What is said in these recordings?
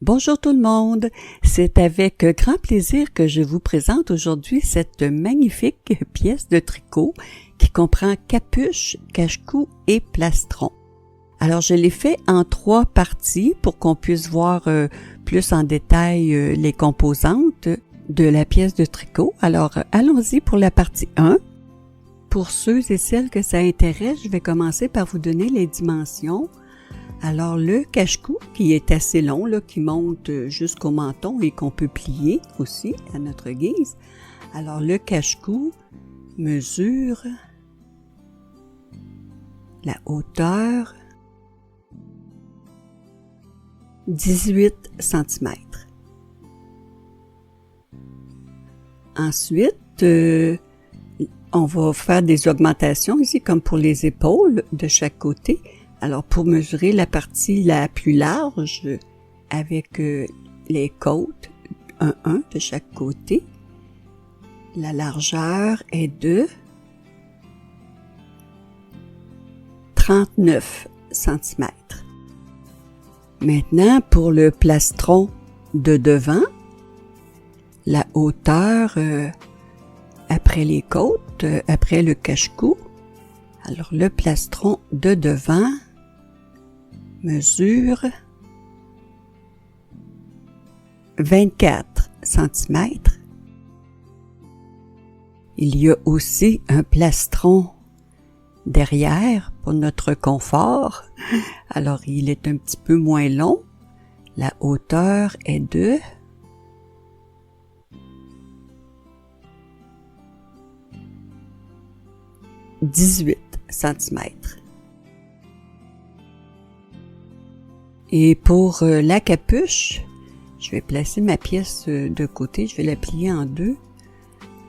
Bonjour tout le monde, c'est avec grand plaisir que je vous présente aujourd'hui cette magnifique pièce de tricot qui comprend capuche, cache-cou et plastron. Alors je l'ai fait en 3 parties pour qu'on puisse voir plus en détail les composantes de la pièce de tricot. Alors allons-y pour la partie 1. Pour ceux et celles que ça intéresse, je vais commencer par vous donner les dimensions. Alors le cache-cou qui est assez long, là, qui monte jusqu'au menton et qu'on peut plier aussi à notre guise. Alors le cache-cou mesure la hauteur 18 cm. Ensuite, on va faire des augmentations ici comme pour les épaules de chaque côté. Alors, pour mesurer la partie la plus large avec les côtes, 1 de chaque côté, la largeur est de 39 cm. Maintenant, pour le plastron de devant, la hauteur après les côtes, après le cache-cou, alors le plastron de devant mesure 24 cm. Il y a aussi un plastron derrière pour notre confort. Alors, il est un petit peu moins long. La hauteur est de 18 cm. Et pour la capuche, je vais placer ma pièce de côté, je vais la plier en 2.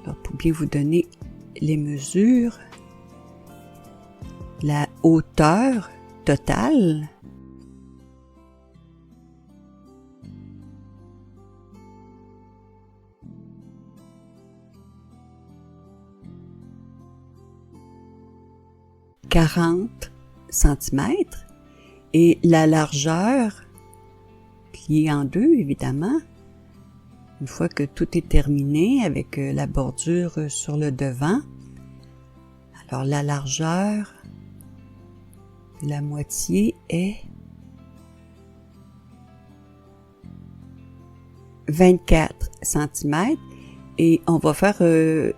Alors, pour bien vous donner les mesures, la hauteur totale, « 40 cm » et la largeur, pliée en 2 évidemment, une fois que tout est terminé avec la bordure sur le devant. Alors la largeur de la moitié est 24 cm et on va faire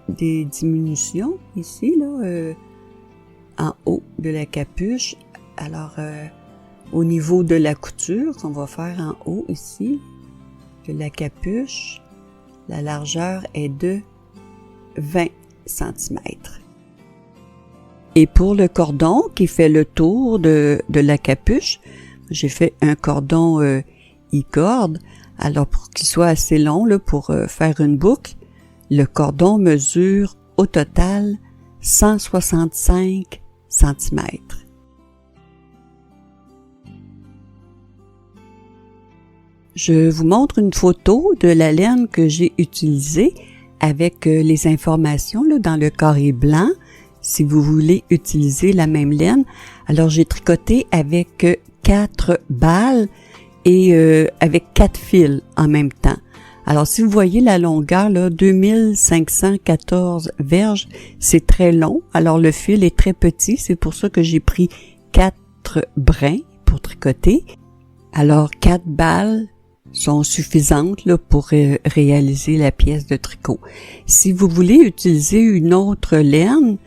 des diminutions ici là en haut de la capuche. Alors au niveau de la couture qu'on va faire en haut ici de la capuche, la largeur est de 20 cm. Et pour le cordon qui fait le tour de la capuche, j'ai fait un cordon e-corde. Alors pour qu'il soit assez long là, pour faire une boucle, le cordon mesure au total 165 cm. Je vous montre une photo de la laine que j'ai utilisée avec les informations là, dans le carré blanc. Si vous voulez utiliser la même laine, alors j'ai tricoté avec 4 balles et avec 4 fils en même temps. Alors si vous voyez la longueur, là, 2514 verges, c'est très long. Alors le fil est très petit, c'est pour ça que j'ai pris 4 brins pour tricoter. Alors 4 balles sont suffisantes là, pour réaliser la pièce de tricot. Si vous voulez utiliser une autre laine,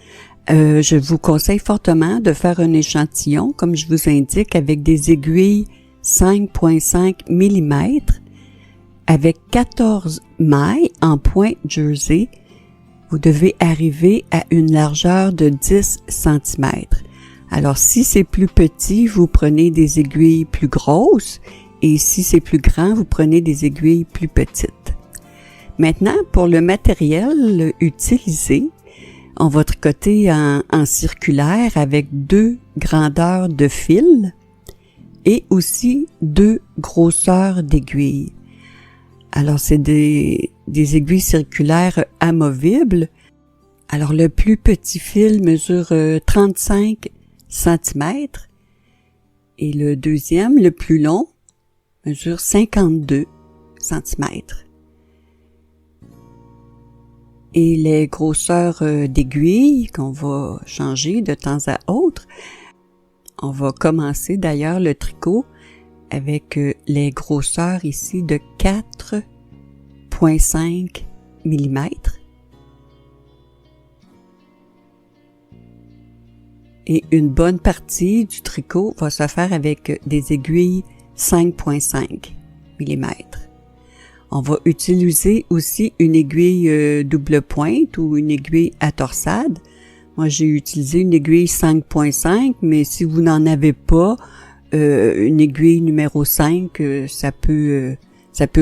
je vous conseille fortement de faire un échantillon, comme je vous indique, avec des aiguilles 5,5 mm, avec 14 mailles en pointe jersey. Vous devez arriver à une largeur de 10 cm. Alors, si c'est plus petit, vous prenez des aiguilles plus grosses. Et si c'est plus grand, vous prenez des aiguilles plus petites. Maintenant, pour le matériel utilisé, on va tricoter en circulaire avec 2 grandeurs de fil et aussi 2 grosseurs d'aiguilles. Alors, c'est des aiguilles circulaires amovibles. Alors, le plus petit fil mesure 35 cm et le deuxième, le plus long, mesure 52 centimètres. Et les grosseurs d'aiguilles qu'on va changer de temps à autre, on va commencer d'ailleurs le tricot avec les grosseurs ici de 4,5 mm. Et une bonne partie du tricot va se faire avec des aiguilles 5,5 mm. On va utiliser aussi une aiguille double pointe ou une aiguille à torsade. Moi, j'ai utilisé une aiguille 5,5, mais si vous n'en avez pas, une aiguille numéro 5, ça peut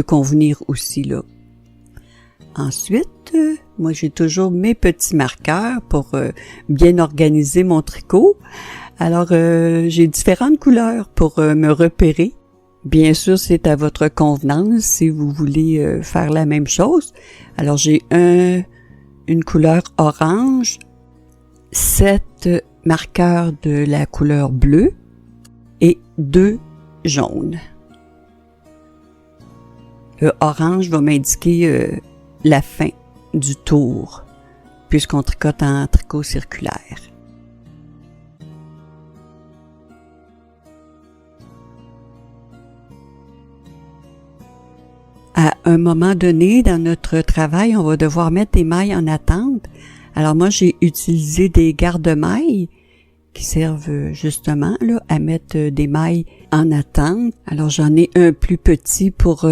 convenir aussi là. Ensuite, moi, j'ai toujours mes petits marqueurs pour bien organiser mon tricot. Alors, j'ai différentes couleurs pour me repérer. Bien sûr, c'est à votre convenance si vous voulez faire la même chose. Alors, j'ai une couleur orange, 7 marqueurs de la couleur bleue et 2 jaunes. Le orange va m'indiquer la fin du tour, puisqu'on tricote en tricot circulaire. À un moment donné, dans notre travail, on va devoir mettre des mailles en attente. Alors moi, j'ai utilisé des garde-mailles qui servent justement là à mettre des mailles en attente. Alors j'en ai un plus petit pour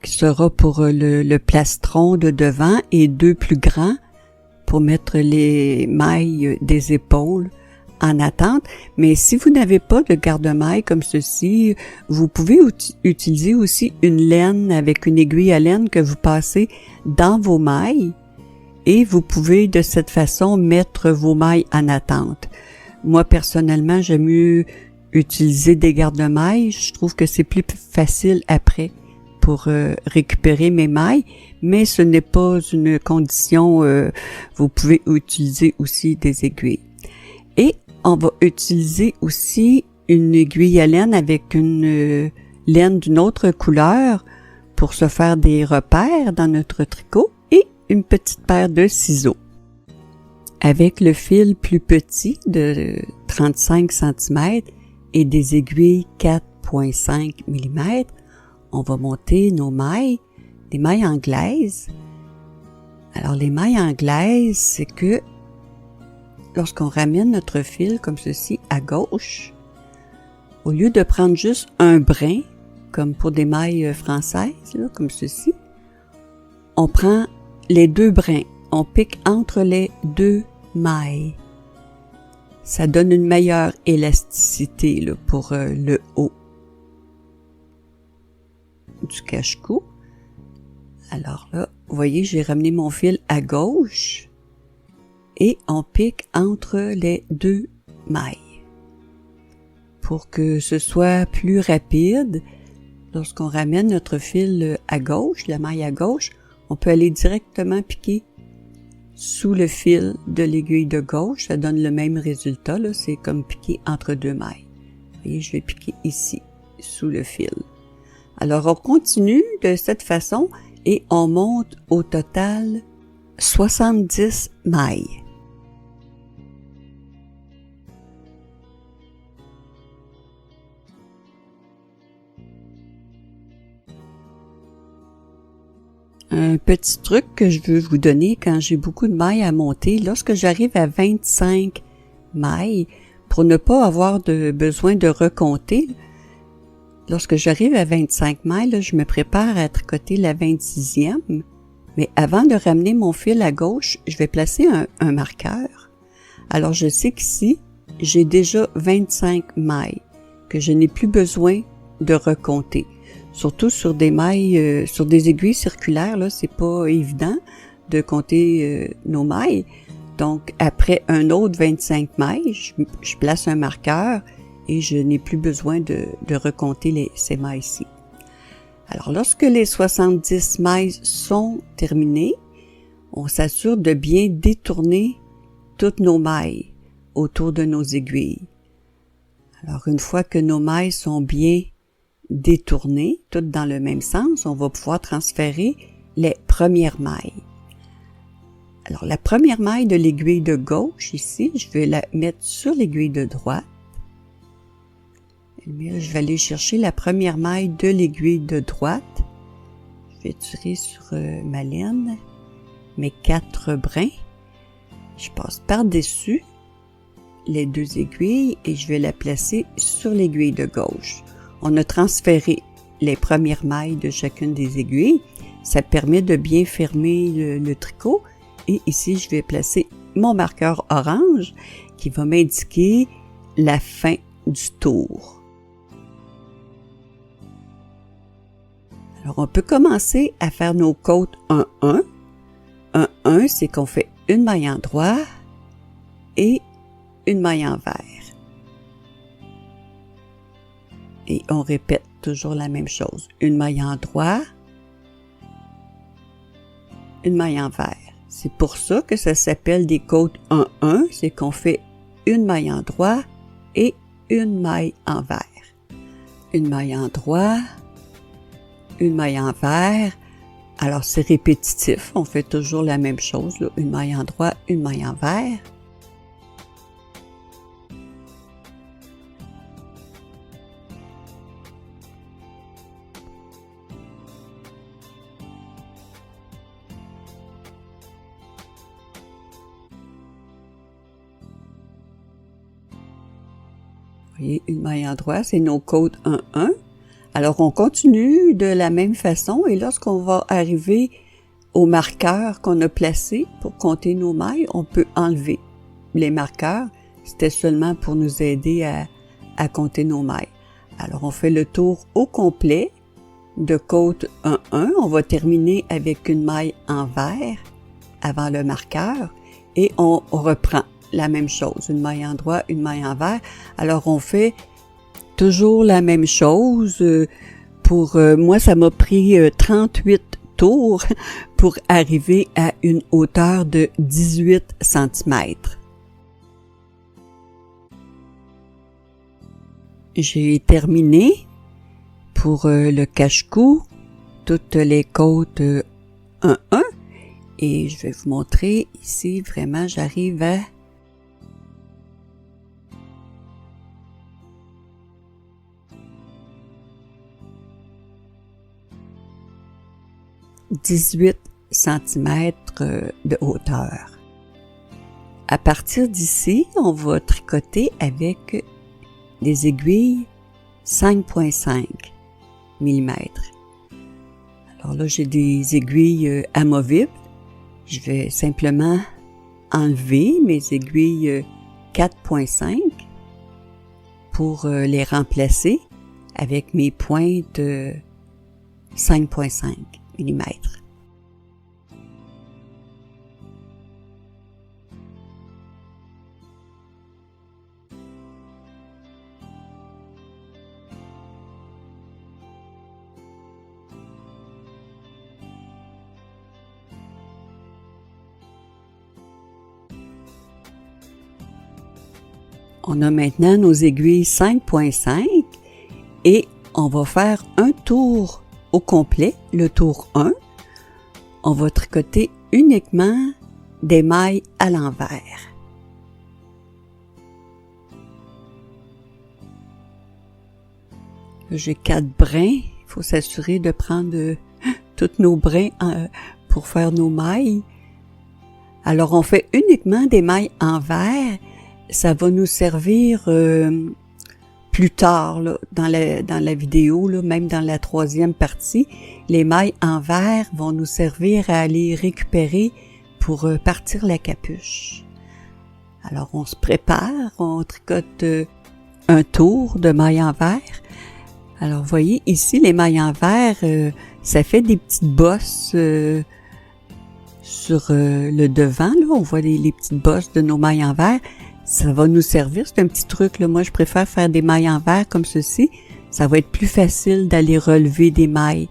qui sera pour le plastron de devant et 2 plus grands pour mettre les mailles des épaules en attente. Mais si vous n'avez pas de garde-mailles comme ceci, vous pouvez utiliser aussi une laine avec une aiguille à laine que vous passez dans vos mailles et vous pouvez de cette façon mettre vos mailles en attente. Moi, personnellement, j'aime mieux utiliser des garde-mailles. Je trouve que c'est plus facile après pour récupérer mes mailles, mais ce n'est pas une condition. Vous pouvez utiliser aussi des aiguilles. Et on va utiliser aussi une aiguille à laine avec une laine d'une autre couleur pour se faire des repères dans notre tricot et une petite paire de ciseaux. Avec le fil plus petit de 35 cm et des aiguilles 4,5 mm, on va monter nos mailles, des mailles anglaises. Alors les mailles anglaises, c'est que lorsqu'on ramène notre fil comme ceci à gauche, au lieu de prendre juste un brin, comme pour des mailles françaises, là, comme ceci, on prend les 2 brins, on pique entre les 2 mailles. Ça donne une meilleure élasticité là, pour le haut du cache-cou. Alors là, vous voyez, j'ai ramené mon fil à gauche et on pique entre les 2 mailles. Pour que ce soit plus rapide, lorsqu'on ramène notre fil à gauche, la maille à gauche, on peut aller directement piquer sous le fil de l'aiguille de gauche. Ça donne le même résultat, là, c'est comme piquer entre 2 mailles. Vous voyez, je vais piquer ici, sous le fil. Alors, on continue de cette façon et on monte au total 70 mailles. Un petit truc que je veux vous donner quand j'ai beaucoup de mailles à monter, lorsque j'arrive à 25 mailles, pour ne pas avoir besoin de recompter, lorsque j'arrive à 25 mailles, là, je me prépare à tricoter la 26e, mais avant de ramener mon fil à gauche, je vais placer un marqueur. Alors je sais qu'ici, j'ai déjà 25 mailles, que je n'ai plus besoin de recompter. Surtout sur des mailles, sur des aiguilles circulaires, là, c'est pas évident de compter nos mailles. Donc, après un autre 25 mailles, je place un marqueur et je n'ai plus besoin de recompter ces mailles-ci. Alors, lorsque les 70 mailles sont terminées, on s'assure de bien détourner toutes nos mailles autour de nos aiguilles. Alors, une fois que nos mailles sont bien détourner, toutes dans le même sens, on va pouvoir transférer les premières mailles. Alors, la première maille de l'aiguille de gauche, ici, je vais la mettre sur l'aiguille de droite. Je vais aller chercher la première maille de l'aiguille de droite. Je vais tirer sur ma laine, mes 4 brins. Je passe par-dessus les 2 aiguilles et je vais la placer sur l'aiguille de gauche. On a transféré les premières mailles de chacune des aiguilles. Ça permet de bien fermer le tricot. Et ici, je vais placer mon marqueur orange qui va m'indiquer la fin du tour. Alors, on peut commencer à faire nos côtes 1-1. 1-1, c'est qu'on fait une maille en droit et une maille envers. Et on répète toujours la même chose. Une maille en droit, une maille envers. C'est pour ça que ça s'appelle des côtes 1-1, c'est qu'on fait une maille en droit et une maille envers. Une maille en droit, une maille envers. Alors c'est répétitif, on fait toujours la même chose, là. Une maille en droit, une maille envers. Vous voyez, une maille en droit, c'est nos côtes 1-1. Alors, on continue de la même façon et lorsqu'on va arriver au marqueur qu'on a placé pour compter nos mailles, on peut enlever les marqueurs. C'était seulement pour nous aider à compter nos mailles. Alors, on fait le tour au complet de côte 1-1. On va terminer avec une maille envers avant le marqueur et on reprend la même chose, une maille en droit, une maille envers. Alors, on fait toujours la même chose. Pour moi, ça m'a pris 38 tours pour arriver à une hauteur de 18 cm. J'ai terminé pour le cache-cou, toutes les côtes 1-1 et je vais vous montrer ici, vraiment, j'arrive à 18 cm de hauteur. À partir d'ici, on va tricoter avec des aiguilles 5,5 mm. Alors là, j'ai des aiguilles amovibles. Je vais simplement enlever mes aiguilles 4,5 pour les remplacer avec mes pointes 5,5 mm. On a maintenant nos aiguilles 5,5 et on va faire un tour au complet, le tour 1. On va tricoter uniquement des mailles à l'envers. J'ai 4 brins. Il faut s'assurer de prendre tous nos brins pour faire nos mailles. Alors, on fait uniquement des mailles envers. Ça va nous servir plus tard là, dans la vidéo, là, même dans la 3e partie. Les mailles envers vont nous servir à aller récupérer pour partir la capuche. Alors, on se prépare, on tricote un tour de mailles envers. Alors, vous voyez, ici, les mailles envers, ça fait des petites bosses sur le devant. Là, on voit les petites bosses de nos mailles envers. Ça va nous servir, c'est un petit truc. Là. Moi, je préfère faire des mailles envers comme ceci. Ça va être plus facile d'aller relever des mailles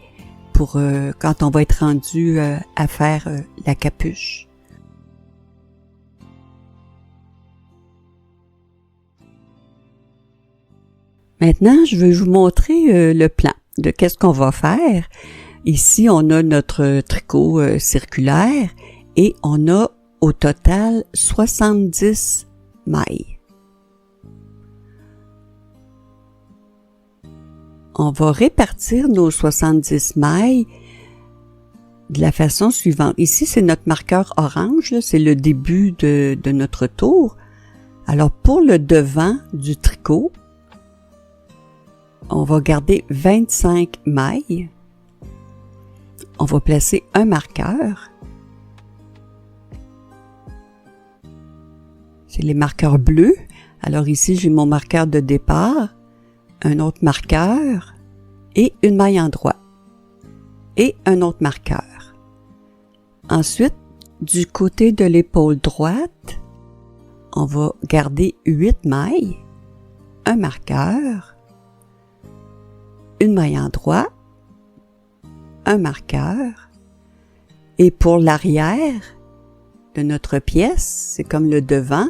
pour quand on va être rendu à faire la capuche. Maintenant, je vais vous montrer le plan de qu'est-ce qu'on va faire. Ici, on a notre tricot circulaire et on a au total 70 mailles. On va répartir nos 70 mailles de la façon suivante. Ici, c'est notre marqueur orange, c'est le début de notre tour. Alors, pour le devant du tricot, on va garder 25 mailles. On va placer un marqueur. C'est les marqueurs bleus. Alors ici, j'ai mon marqueur de départ, un autre marqueur et une maille en droit. Et un autre marqueur. Ensuite, du côté de l'épaule droite, on va garder 8 mailles, un marqueur, une maille en droit, un marqueur, et pour l'arrière de notre pièce, c'est comme le devant,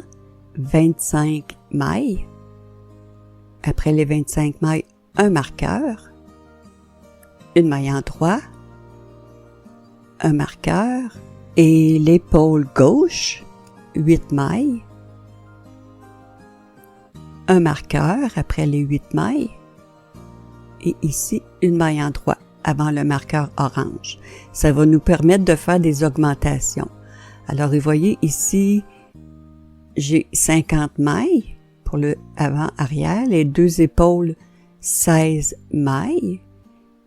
25 mailles. Après les 25 mailles, un marqueur, une maille en droit, un marqueur, et l'épaule gauche, 8 mailles, un marqueur après les 8 mailles, et ici, une maille en droit avant le marqueur orange. Ça va nous permettre de faire des augmentations. Alors, vous voyez ici, j'ai 50 mailles pour le avant-arrière, les deux épaules, 16 mailles,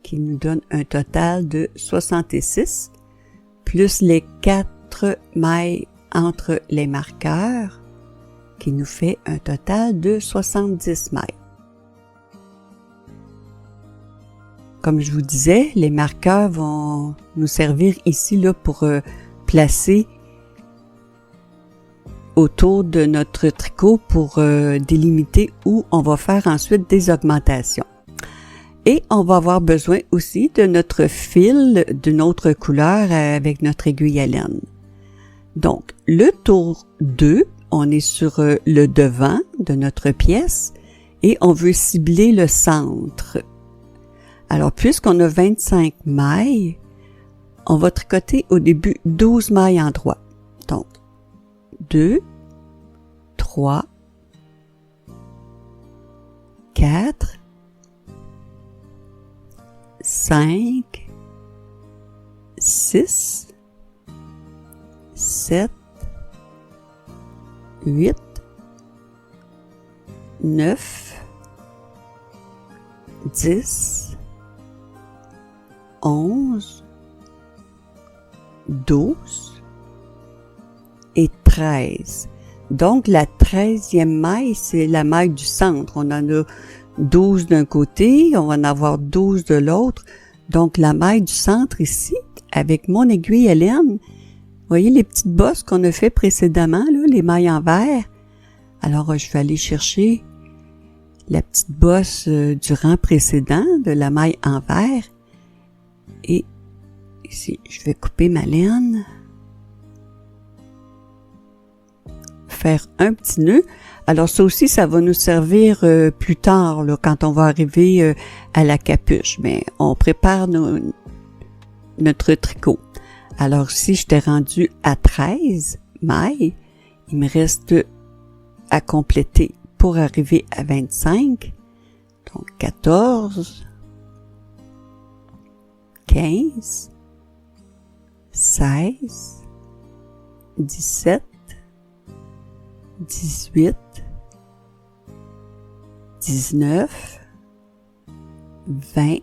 qui nous donne un total de 66, plus les 4 mailles entre les marqueurs, qui nous fait un total de 70 mailles. Comme je vous disais, les marqueurs vont nous servir ici là, pour placer autour de notre tricot pour délimiter où on va faire ensuite des augmentations. Et on va avoir besoin aussi de notre fil d'une autre couleur avec notre aiguille à laine. Donc, le tour 2, on est sur le devant de notre pièce et on veut cibler le centre. Alors, puisqu'on a 25 mailles, on va tricoter au début 12 mailles en droit. Donc, 2, 3, 4, 5, 6, 7, 8, 9, 10, 11, 12 et 13. Donc, la 13e maille, c'est la maille du centre. On en a 12 d'un côté, on va en avoir 12 de l'autre. Donc, la maille du centre ici, avec mon aiguille à laine, vous voyez les petites bosses qu'on a fait précédemment, là, les mailles en vert. Alors, je vais aller chercher la petite bosse du rang précédent de la maille en vert. Et ici, je vais couper ma laine. Faire un petit nœud. Alors ça aussi, ça va nous servir plus tard, là, quand on va arriver à la capuche. Mais on prépare notre tricot. Alors si je t'ai rendu à 13 mailles, il me reste à compléter pour arriver à 25. Donc 14, 15, 16, 17, 18, 19, 20,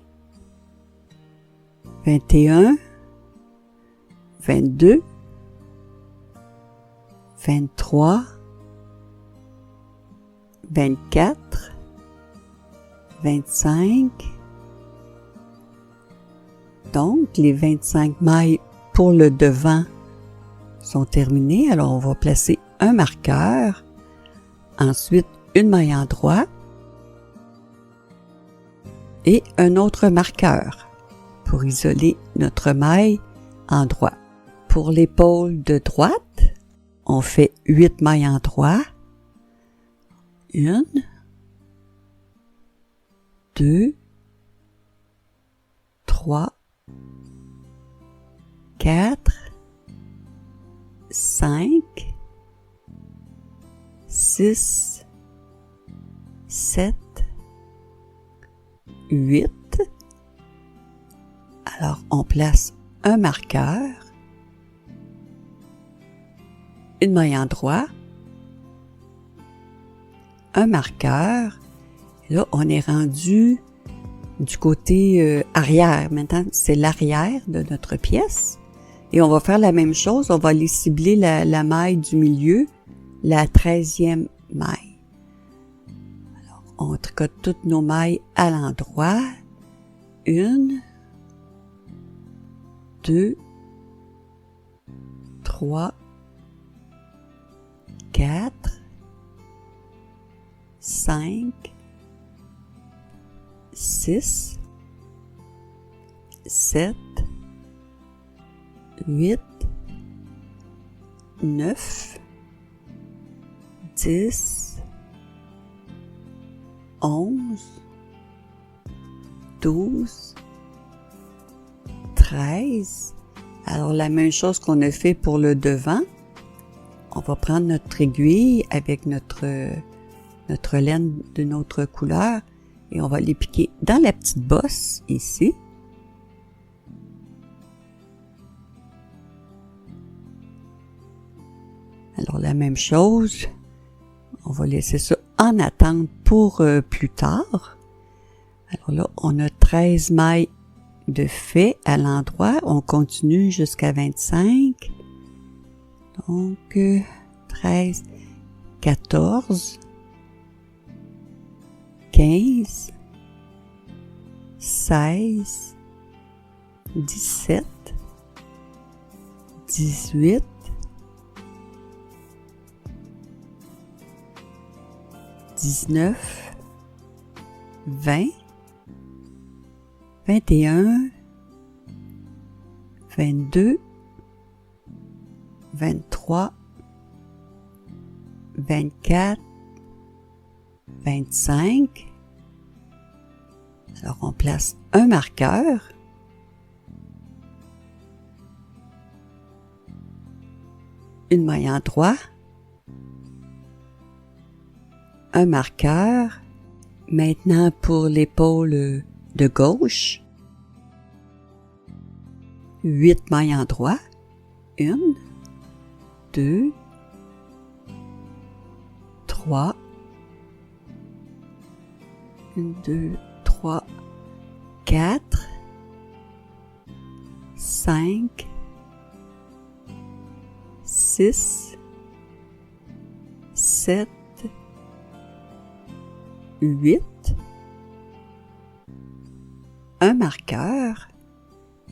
21, 22, 23, 24, 25. Donc, les 25 mailles pour le devant sont terminées. Alors, on va placer un marqueur, ensuite une maille en droit et un autre marqueur pour isoler notre maille en droit. Pour l'épaule de droite, on fait 8 mailles en droit. 1, 2, 3, 4, 5, 6, 7, 8. Alors, on place un marqueur, une maille en droit, un marqueur. Et là, on est rendu du côté arrière. Maintenant, c'est l'arrière de notre pièce. Et on va faire la même chose. On va aller cibler la maille du milieu, la 13e maille. Alors, on tricote toutes nos mailles à l'endroit. 1, 2, 3, 4, 5, 6, 7, 8, 9, 10, 11, 12, 13. Alors, la même chose qu'on a fait pour le devant. On va prendre notre aiguille avec notre laine d'une autre couleur et on va les piquer dans la petite bosse ici. Alors, la même chose, on va laisser ça en attente pour plus tard. Alors là, on a 13 mailles de fait à l'endroit. On continue jusqu'à 25. Donc, 13, 14, 15, 16, 17, 18, 19, 20, 21, 22, 23, 24, 25. Alors, on place un marqueur. Une maille en droit. Un marqueur. Maintenant, pour l'épaule de gauche. 8 mailles en droit. 1, 2, 3, 1, 2, 3, 4, 5, 6, 7, 8, un marqueur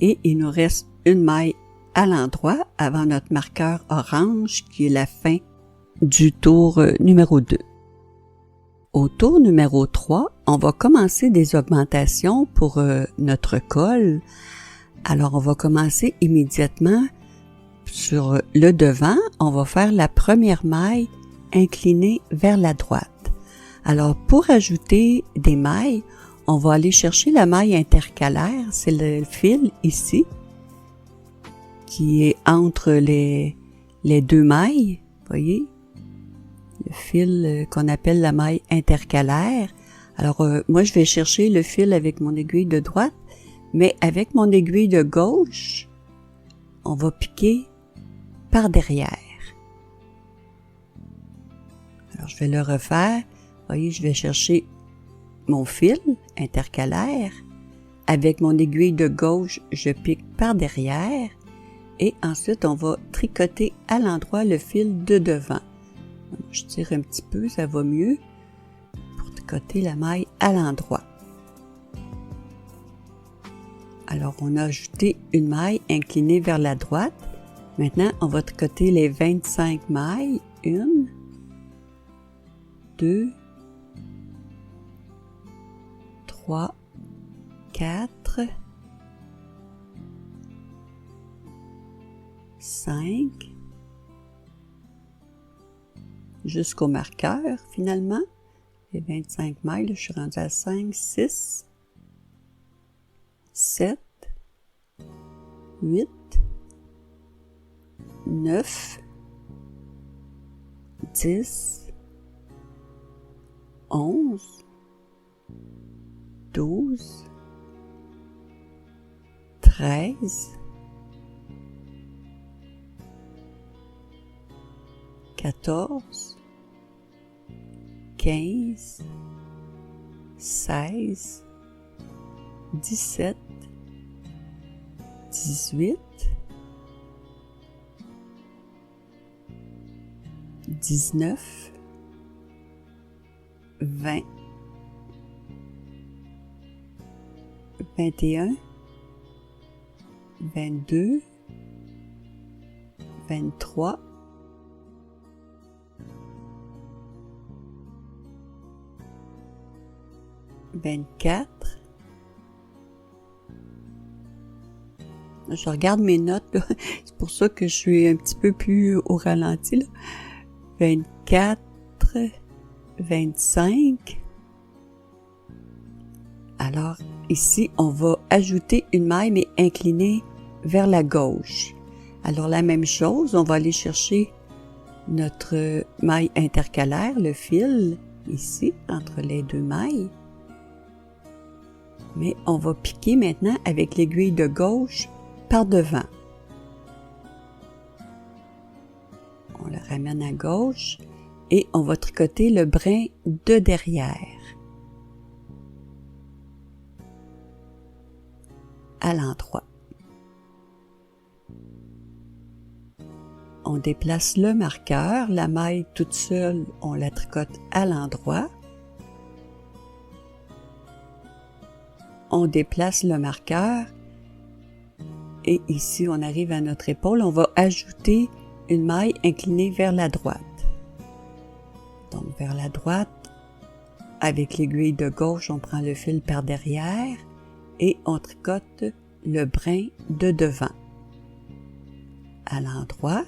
et il nous reste une maille à l'endroit avant notre marqueur orange qui est la fin du tour numéro 2. Au tour numéro 3, on va commencer des augmentations pour notre col. Alors, on va commencer immédiatement sur le devant. On va faire la première maille inclinée vers la droite. Alors, pour ajouter des mailles, on va aller chercher la maille intercalaire. C'est le fil ici qui est entre les deux mailles. Voyez? Le fil qu'on appelle la maille intercalaire. Alors, moi, je vais chercher le fil avec mon aiguille de droite, mais avec mon aiguille de gauche, on va piquer par derrière. Alors, je vais le refaire. Voyez, je vais chercher mon fil intercalaire. Avec mon aiguille de gauche, je pique par derrière. Et ensuite, on va tricoter à l'endroit le fil de devant. Je tire un petit peu, ça va mieux pour tricoter la maille à l'endroit. Alors, on a ajouté une maille inclinée vers la droite. Maintenant, on va tricoter les 25 mailles. 1, 2, 3, 4, 5, jusqu'au marqueur finalement. les 25 mailles, là, je suis rendue à 5, 6, 7, 8, 9, 10, 11, 12, 13, 14, 15, 16, 17, 18, 19, 20, 21, 22, 23, 24. Je regarde mes notes, là. C'est pour ça que je suis un petit peu plus au ralenti, là. 24, 25. Alors, ici, on va ajouter une maille, mais inclinée vers la gauche. Alors, la même chose, on va aller chercher notre maille intercalaire, le fil, ici, entre les deux mailles. Mais on va piquer maintenant avec l'aiguille de gauche par devant. On le ramène à gauche et on va tricoter le brin de derrière. À l'endroit. On déplace le marqueur, la maille toute seule, on la tricote à l'endroit. On déplace le marqueur et ici on arrive à notre épaule, on va ajouter une maille inclinée vers la droite. Donc vers la droite, avec l'aiguille de gauche, on prend le fil par derrière et on tricote le brin de devant. À l'endroit.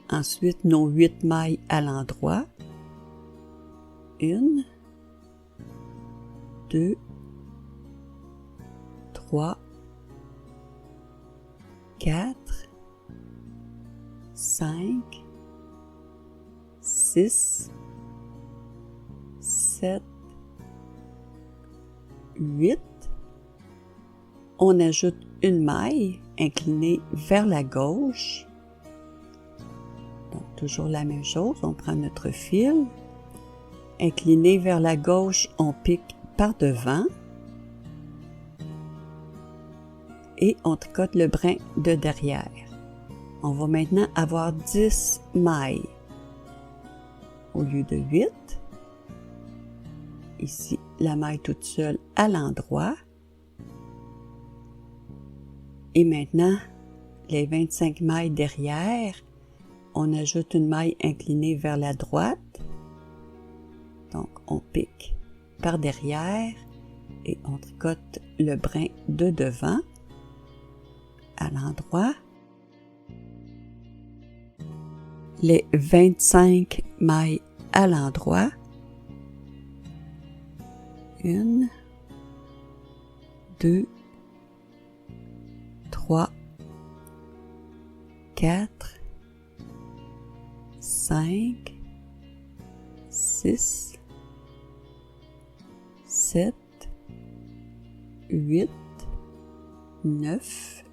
Ensuite, nos 8 mailles à l'endroit. 1, 2, 3, 4, 5, 6, 7, 8. On ajoute une maille inclinée vers la gauche. Donc, toujours la même chose, on prend notre fil. Incliné vers la gauche, on pique par devant. Et on tricote le brin de derrière. On va maintenant avoir 10 mailles au lieu de 8. Ici, la maille toute seule à l'endroit. Et maintenant, les 25 mailles derrière, on ajoute une maille inclinée vers la droite. Donc, on pique par derrière et on tricote le brin de devant à l'endroit. Les 25 mailles à l'endroit. 1, 2, 3, 4, 5, 6, 7, 8, 9,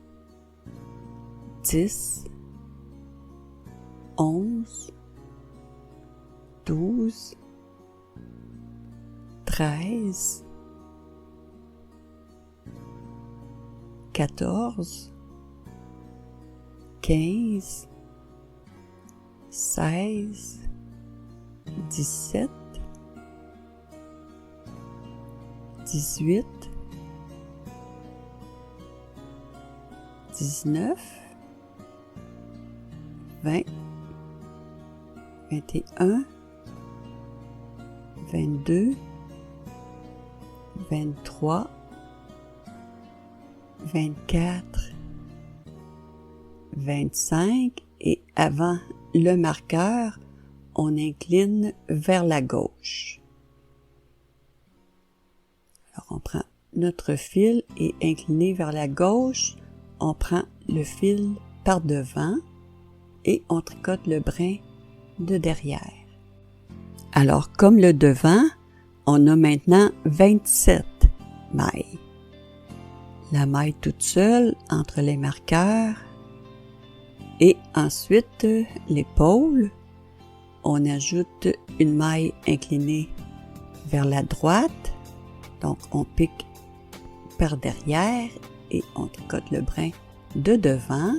10, 11, 12, 13, 14, 15, 16, 17, 18, 19, 20, 21, 22, 23, 24, 25 et avant le marqueur, on incline vers la gauche. Alors on prend notre fil et incliné vers la gauche, on prend le fil par devant et on tricote le brin de derrière. Alors comme le devant, on a maintenant 27 mailles. La maille toute seule entre les marqueurs et ensuite l'épaule, on ajoute une maille inclinée vers la droite, donc on pique par derrière et on tricote le brin de devant.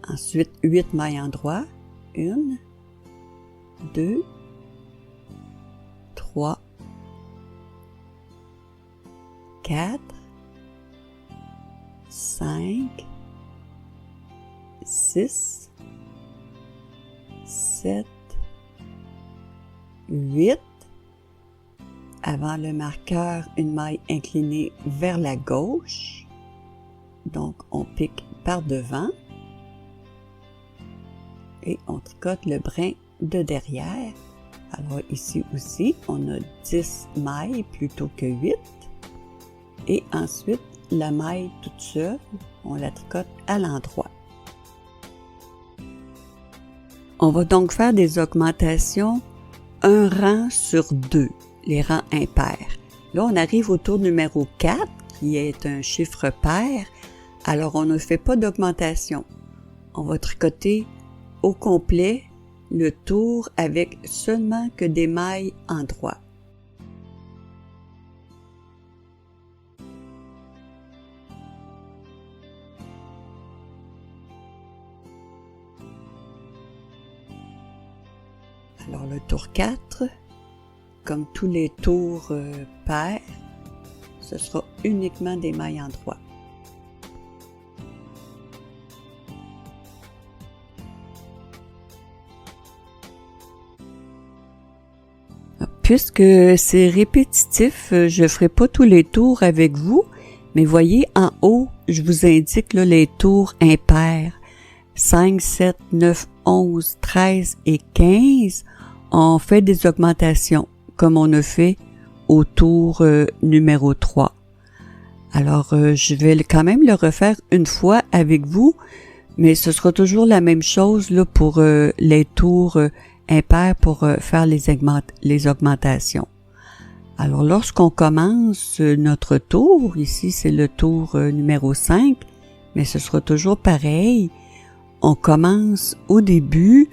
Ensuite 8 mailles endroits, 1, 2, 3, 4, 5, 6, 7, 8. Avant le marqueur, une maille inclinée vers la gauche. Donc, on pique par devant. Et on tricote le brin de derrière. Alors ici aussi, on a 10 mailles plutôt que 8. Et ensuite, la maille toute seule, on la tricote à l'endroit. On va donc faire des augmentations un rang sur 2, les rangs impairs. Là, on arrive au tour numéro 4, qui est un chiffre pair. Alors, on ne fait pas d'augmentation. On va tricoter au complet le tour avec seulement que des mailles endroits. Alors le tour 4, comme tous les tours pairs, ce sera uniquement des mailles endroits. Puisque c'est répétitif, je ne ferai pas tous les tours avec vous, mais voyez en haut, je vous indique là, les tours impairs. 5, 7, 9, 11, 13 et 15, on fait des augmentations, comme on a fait au tour numéro 3. Alors, je vais quand même le refaire une fois avec vous, mais ce sera toujours la même chose là, pour les tours impairs pour faire les augmentations. Alors, lorsqu'on commence notre tour, ici c'est le tour numéro 5, mais ce sera toujours pareil. On commence au début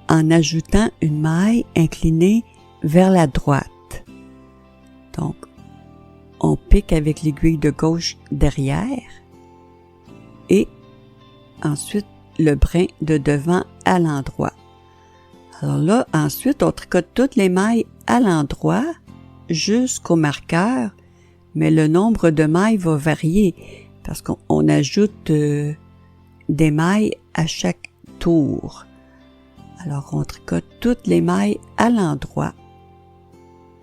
en ajoutant une maille inclinée vers la droite. Donc, on pique avec l'aiguille de gauche derrière et ensuite le brin de devant à l'endroit. Alors là, ensuite, on tricote toutes les mailles à l'endroit jusqu'au marqueur, mais le nombre de mailles va varier parce qu'on ajoute des mailles à chaque tour. Alors, on tricote toutes les mailles à l'endroit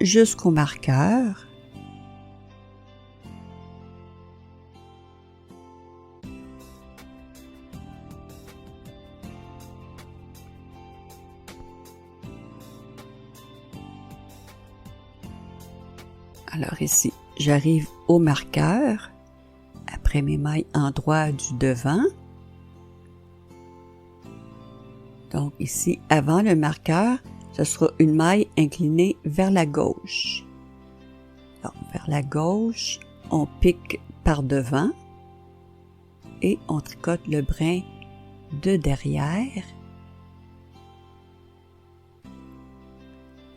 jusqu'au marqueur. Alors ici, j'arrive au marqueur, après mes mailles endroit du devant. Donc ici, avant le marqueur, ce sera une maille inclinée vers la gauche. Alors, vers la gauche, on pique par devant et on tricote le brin de derrière.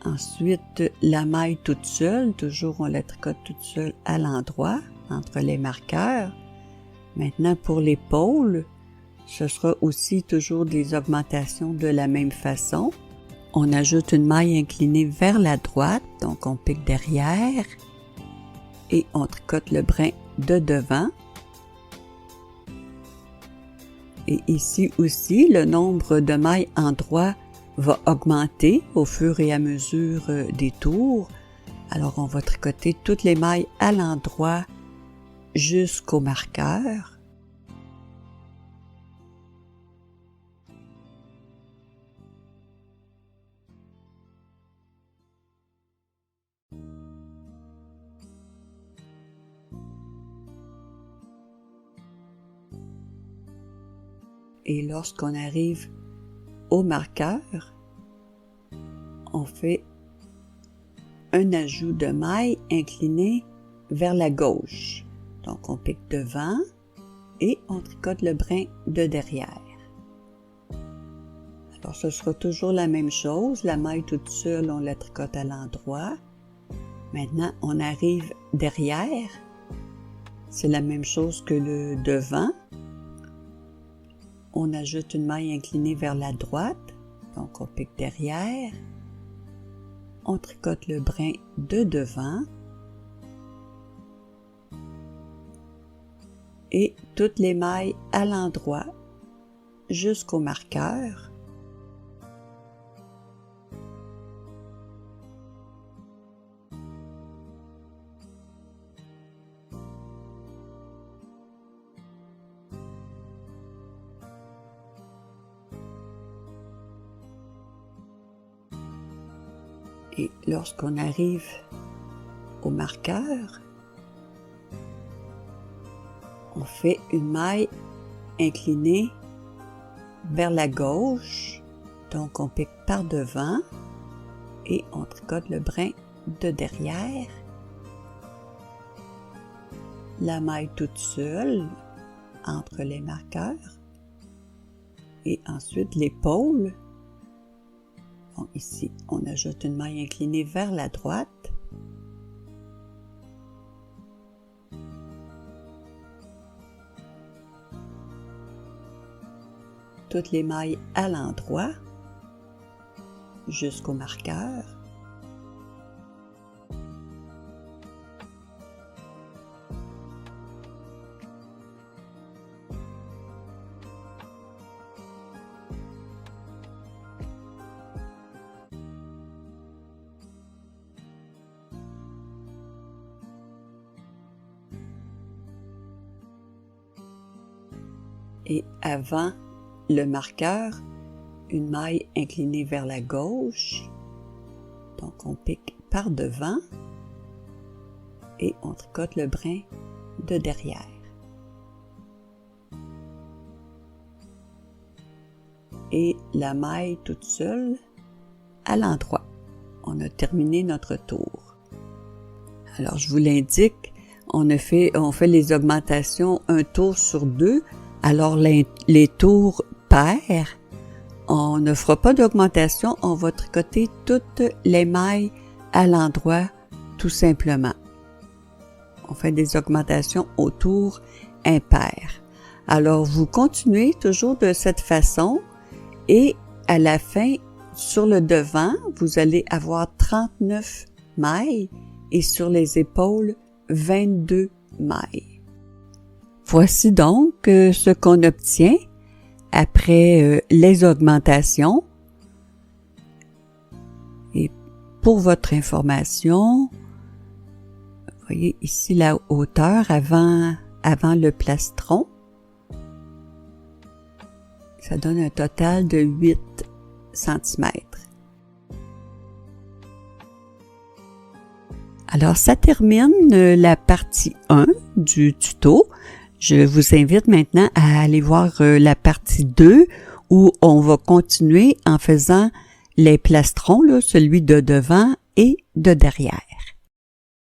Ensuite, la maille toute seule, toujours on la tricote toute seule à l'endroit, entre les marqueurs. Maintenant, pour l'épaule, ce sera aussi toujours des augmentations de la même façon. On ajoute une maille inclinée vers la droite, donc on pique derrière et on tricote le brin de devant. Et ici aussi, le nombre de mailles endroits va augmenter au fur et à mesure des tours. Alors, on va tricoter toutes les mailles à l'endroit jusqu'au marqueur. Et lorsqu'on arrive au marqueur, on fait un ajout de maille incliné vers la gauche. Donc on pique devant et on tricote le brin de derrière. Alors ce sera toujours la même chose, la maille toute seule, on la tricote à l'endroit. Maintenant on arrive derrière, c'est la même chose que le devant. On ajoute une maille inclinée vers la droite, donc on pique derrière. On tricote le brin de devant. Et toutes les mailles à l'endroit jusqu'au marqueur. Et lorsqu'on arrive au marqueur, on fait une maille inclinée vers la gauche, donc on pique par devant et on tricote le brin de derrière. La maille toute seule entre les marqueurs et ensuite l'épaule. Bon, ici, on ajoute une maille inclinée vers la droite. Toutes les mailles à l'endroit jusqu'au marqueur. Et avant le marqueur, une maille inclinée vers la gauche, donc on pique par devant et on tricote le brin de derrière. Et la maille toute seule à l'endroit. On a terminé notre tour. Alors je vous l'indique, on fait les augmentations un tour sur deux. Alors les tours pairs, on ne fera pas d'augmentation, on va tricoter toutes les mailles à l'endroit tout simplement. On fait des augmentations au tour impair. Alors vous continuez toujours de cette façon et à la fin, sur le devant, vous allez avoir 39 mailles et sur les épaules, 22 mailles. Voici donc ce qu'on obtient après les augmentations. Et pour votre information, vous voyez ici la hauteur avant le plastron. Ça donne un total de 8 cm. Alors, ça termine la partie 1 du tuto. Je vous invite maintenant à aller voir la partie 2 où on va continuer en faisant les plastrons, là, celui de devant et de derrière.